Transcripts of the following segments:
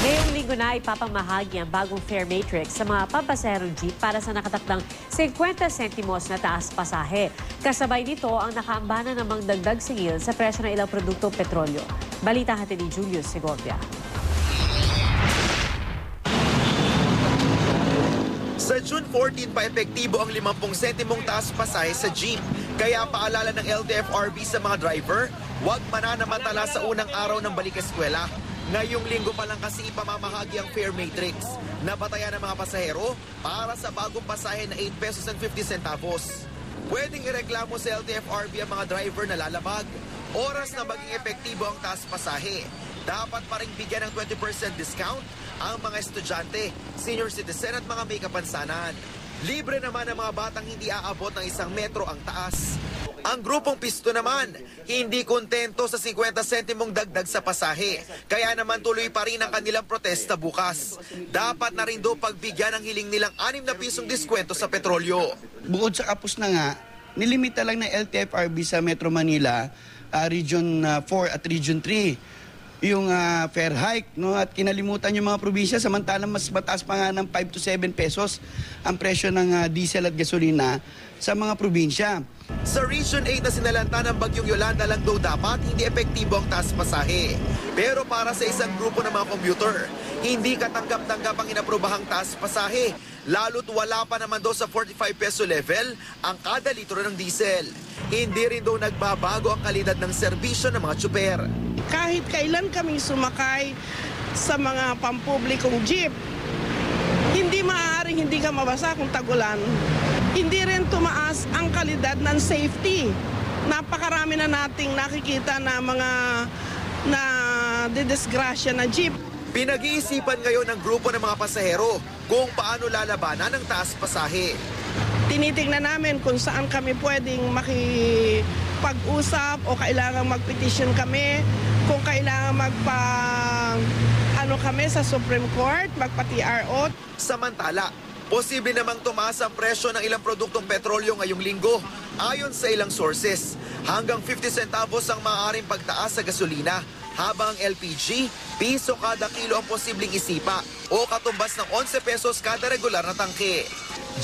Ngayong linggo na ipapamahagi ang bagong fare matrix sa mga pampaserong jeep para sa nakatakdang 50 sentimos na taas pasahe. Kasabay nito ang nakaambana namang dagdag singil sa presyo ng ilang produktong petrolyo. Balita hatid ni Julius Segovia. Sa June 14 pa epektibo ang 50 sentimong taas pasahe sa jeep. Kaya paalala ng LTFRB sa mga driver, huwag mananamatala sa unang araw ng balik eskwela. Ngayong linggo pa lang kasi ipamamahagi ang fare matrix na batayan ng mga pasahero para sa bagong pasahe na 8 pesos and 50 centavos. Pwedeng ireklamo sa LTFRB ang mga driver na lalabag. Oras na maging epektibo ang taas pasahe. Dapat pa rin bigyan ng 20% discount ang mga estudyante, senior citizen at mga may kapansanan. Libre naman ang mga batang hindi aabot ng 1 metro ang taas. Ang grupong Pisto naman, hindi kontento sa 50 sentimong dagdag sa pasahe. Kaya naman tuloy pa rin ang kanilang protesta bukas. Dapat na rin daw pagbigyan ang hiling nilang 6 na pisong diskwento sa petrolyo. Bukod sa kapos na nga, nilimita lang ng LTFRB sa Metro Manila, Region 4 at Region 3. Yung fare hike, no, at kinalimutan yung mga probinsya, samantalang mas mataas pa nga ng 5 to 7 pesos ang presyo ng diesel at gasolina sa mga probinsya. Sa Region 8 na sinalanta ng Bagyong Yolanda lang daw dapat hindi epektibo ang taas pasahe. Pero para sa isang grupo ng mga commuter, hindi katanggap-tanggap ang inaprobahang taas pasahe, lalo't wala pa naman daw sa 45 peso level ang kada litro ng diesel. Hindi rin daw nagbabago ang kalidad ng serbisyo ng mga tsuper. Kahit kailan kaming sumakay sa mga pampublikong jeep, hindi maaaring hindi ka mabasa kung tagulan. Hindi rin tumaas ang kalidad ng safety. Napakarami na nating nakikita na mga didisgrasya na jeep. Pinag-iisipan ngayon ng grupo ng mga pasahero kung paano lalabanan ng taas pasahe. Tinitingnan namin kung saan kami pwedeng makipag-usap o kailangan mag-petition kami, kung kailangan kami sa Supreme Court, magpa-TRO. Samantala, posible namang tumaas ang presyo ng ilang produktong petrolyo ngayong linggo. Ayon sa ilang sources, hanggang 50 centavos ang maaaring pagtaas sa gasolina, habang ang LPG, piso kada kilo ang posibleng isipa o katumbas ng 11 pesos kada regular na tangke.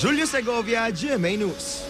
Julio Segovia, GMA News.